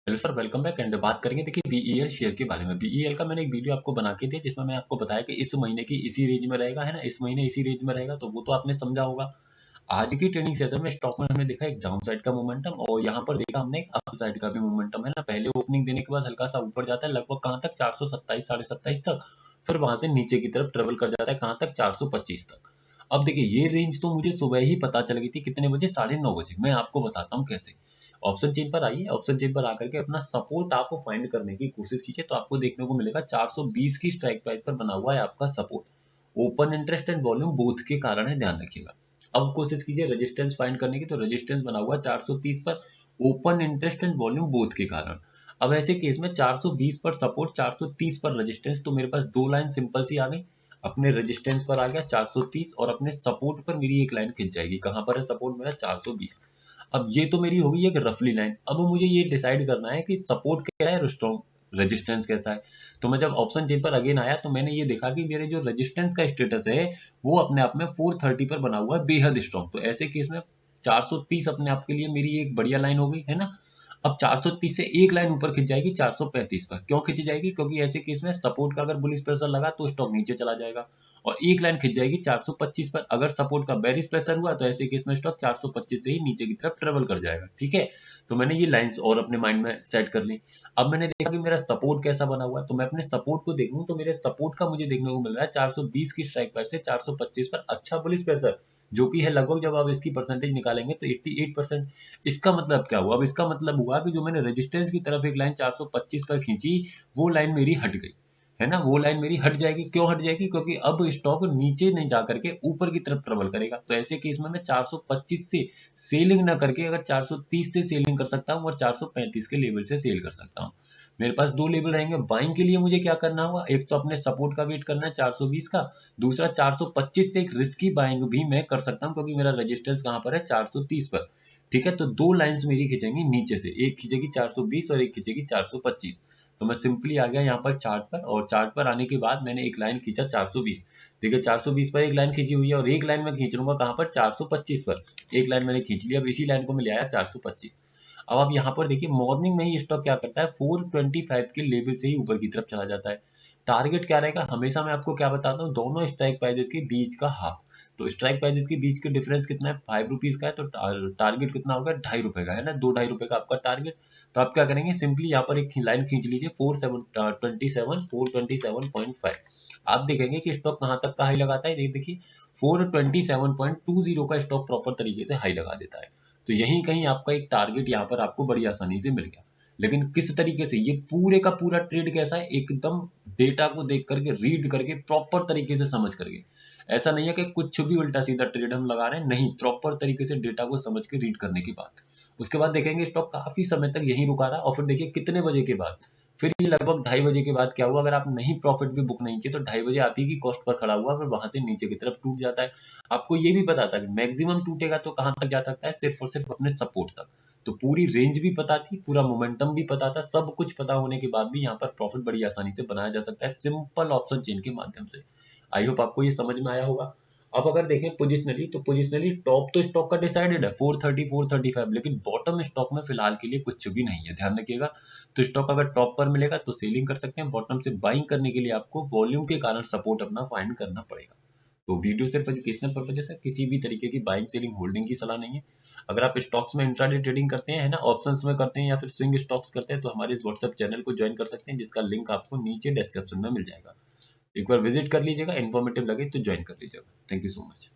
Hello sir, welcome back. And बात करेंगे देखिए बीईएल शेयर के बारे में। बीईएल का मैंने एक वीडियो आपको बना के दिया जिसमें मैं आपको बताया कि इस महीने की इसी रेंज में रहेगा, है ना, इस महीने इसी रेंज में रहेगा, तो वो तो आपने समझा होगा। आज की ट्रेडिंग सेशन में स्टॉक में हमने देखा एक डाउन साइड का मोमेंटम और यहाँ पर देखा हमने एक अप साइड का भी मोमेंटम, है ना। पहले ओपनिंग देने के बाद हल्का सा ऊपर जाता है, लगभग कहाँ तक 427 427 तक, फिर वहां से नीचे की तरफ ट्रेवल कर जाता है, कहाँ तक 425 तक। अब देखिए ये रेंज तो मुझे सुबह ही पता चल गई थी, कितने बजे, 9:30 बजे। मैं आपको बताता हूँ कैसे। ऑप्शन चेन पर आइए, ऑप्शन चेन पर आकर के अपना सपोर्ट आप फाइंड करने की कोशिश कीजिए, तो आपको देखने को मिलेगा 420 की स्ट्राइक प्राइस पर बना हुआ है आपका support. Open interest and volume both के कारण है, ध्यान रखिएगा। अब कोशिश कीजिए रेजिस्टेंस फाइंड करने की, तो रेजिस्टेंस बना हुआ है 430 पर, open interest and volume both के कारण। अब ऐसे केस में 420 पर सपोर्ट, 430 पर रेजिस्टेंस, तो मेरे पास दो लाइन सिंपल सी आ गई। अपने रेजिस्टेंस पर आ गया 430 और अपने सपोर्ट पर मेरी एक लाइन खिंच जाएगी। कहां पर है सपोर्ट मेरा? 420। अब ये तो मेरी होगी एक रफली लाइन। अब मुझे ये डिसाइड करना है कि सपोर्ट क्या है और स्ट्रॉन्ग रेजिस्टेंस कैसा है। तो मैं जब ऑप्शन चेन पर अगेन आया तो मैंने ये देखा कि मेरे जो रेजिस्टेंस का स्टेटस है वो अपने आप में 430 पर बना हुआ है, बेहद स्ट्रॉन्ग। तो ऐसे केस में 430 अपने आप के लिए मेरी एक बढ़िया लाइन हो गई, है ना। अब 430 से एक लाइन ऊपर खिंच जाएगी 435 पर। क्यों खिंच जाएगी? क्योंकि ऐसे केस में सपोर्ट का अगर बुलिश प्रेशर लगा तो स्टॉक नीचे चला जाएगा। और एक लाइन खिंच जाएगी 425 पर, अगर सपोर्ट का बेरिश प्रेशर हुआ तो ऐसे केस में स्टॉक 425 से ही नीचे की तरफ ट्रेवल कर जाएगा, ठीक है। तो मैंने ये लाइंस और अपने माइंड में सेट कर ली। अब मैंने देखा कि मेरा सपोर्ट कैसा बना हुआ है, तो मैं अपने सपोर्ट को देखूं तो मेरे सपोर्ट का मुझे देखने को मिल रहा है 420 की स्ट्राइक प्राइस से 425 पर अच्छा बुलिश प्रेशर, जो कि है लगभग, जब आप इसकी परसेंटेज निकालेंगे तो 88%। इसका मतलब क्या हुआ? अब इसका मतलब हुआ कि जो मैंने रेजिस्टेंस की तरफ एक लाइन 425 पर खींची, वो लाइन मेरी हट गई, है ना। वो लाइन मेरी हट जाएगी। क्यों हट जाएगी? क्योंकि अब स्टॉक नीचे नहीं जा करके ऊपर की तरफ ट्रेवल करेगा। तो ऐसे केस में मैं 425 से सेलिंग ना करके अगर 430 से सेलिंग कर सकता हूँ और 435 के लेवल से सेल कर सकता हूँ। मेरे पास दो लेवल रहेंगे। बाइंग के लिए मुझे क्या करना होगा? एक तो अपने सपोर्ट का वेट करना है 420 का, दूसरा 425 से एक रिस्की बाइंग भी मैं कर सकता हूँ, क्योंकि मेरा रेजिस्टेंस कहाँ पर है? 430 पर, ठीक है। तो दो लाइंस मेरी खींचेंगी नीचे से, एक खींचेगी 420 और एक खींचेगी 425। तो मैं सिंपली आ गया यहाँ पर चार्ट पर, और चार्ट पर आने के बाद मैंने एक लाइन खींचा 420। देखिए 420 पर एक लाइन खींची हुई है और एक लाइन मैं खींच लूंगा कहाँ पर? 425 पर। एक लाइन मैंने खींच ली, अब इसी लाइन को मैं ले आया 425। अब आप यहाँ पर देखिए मॉर्निंग में ही स्टॉक क्या करता है? 425 के लेवल से ही ऊपर की तरफ चला जाता है। टारगेट क्या रहेगा? हमेशा मैं आपको क्या बताता हूँ, दोनों स्ट्राइक प्राइजेस के बीच का हाफ। तो स्ट्राइक प्राइजेस के बीच के डिफरेंस कितना है? 5 रुपीज का है, तो टारगेट कितना होगा? 2.5 रुपए का, है ना। 2-2.5 रुपए का आपका टारगेट। तो आप क्या करेंगे? सिंपली यहाँ पर एक लाइन खींच लीजिए 427 आप देखेंगे कि स्टॉक कहाँ तक का हाई लगाता है। ये देखिए 427.20 का स्टॉक प्रॉपर तरीके से हाई लगा देता है। तो यहीं कहीं आपका एक टारगेट यहाँ पर आपको बड़ी आसानी से मिल गया। लेकिन किस तरीके से? ये पूरे का पूरा ट्रेड कैसा है? एकदम डेटा को देख करके, रीड करके, प्रॉपर तरीके से समझ करके। ऐसा नहीं है कि कुछ भी उल्टा सीधा ट्रेड हम लगा रहे हैं, नहीं, प्रॉपर तरीके से डेटा को समझ के रीड करने की बात। उसके बाद देखेंगे स्टॉक काफी समय तक यहीं रुका रहा, और फिर देखिए कितने बजे के बाद, फिर ये लगभग 2:30 बजे के बाद क्या हुआ? अगर आप नहीं प्रॉफिट भी बुक नहीं किए तो 2:30 बजे आप ही की कॉस्ट पर खड़ा हुआ, फिर वहां से नीचे की तरफ टूट जाता है। आपको ये भी पता था कि मैक्सिमम टूटेगा तो कहां तक जा सकता है? सिर्फ और सिर्फ अपने सपोर्ट तक। तो पूरी रेंज भी पता थी, पूरा मोमेंटम भी पता था, सब कुछ पता होने के बाद भी यहाँ पर प्रॉफिट बड़ी आसानी से बनाया जा सकता है सिंपल ऑप्शन चेन के माध्यम से। आई होप आपको ये समझ में आया होगा। अब अगर देखें पोजिशनली, तो पोजिशनली टॉप तो स्टॉक का डिसाइडेड है 430 435, लेकिन बॉटम स्टॉक में फिलहाल के लिए कुछ भी नहीं है, ध्यान रखिएगा। तो स्टॉक अगर टॉप पर मिलेगा तो सेलिंग कर सकते हैं, बॉटम से बाइंग करने के लिए आपको वॉल्यूम के कारण सपोर्ट अपना फाइंड करना पड़ेगा। तो वीडियो सिर्फ एजुकेशनल पर्पज है, किसी भी तरीके की बाइंग सेलिंग होल्डिंग की सलाह नहीं है। अगर आप स्टॉक्स में इंट्राडे ट्रेडिंग करते हैं, है ना, ऑप्शंस में करते हैं या फिर स्विंग स्टॉक्स करते हैं, तो हमारे इस व्हाट्सएप चैनल को ज्वाइन कर सकते हैं, जिसका लिंक आपको नीचे डिस्क्रिप्शन में मिल जाएगा। एक बार विजिट कर लीजिएगा, इन्फॉर्मेटिव लगे तो ज्वाइन कर लीजिएगा। Thank you so much.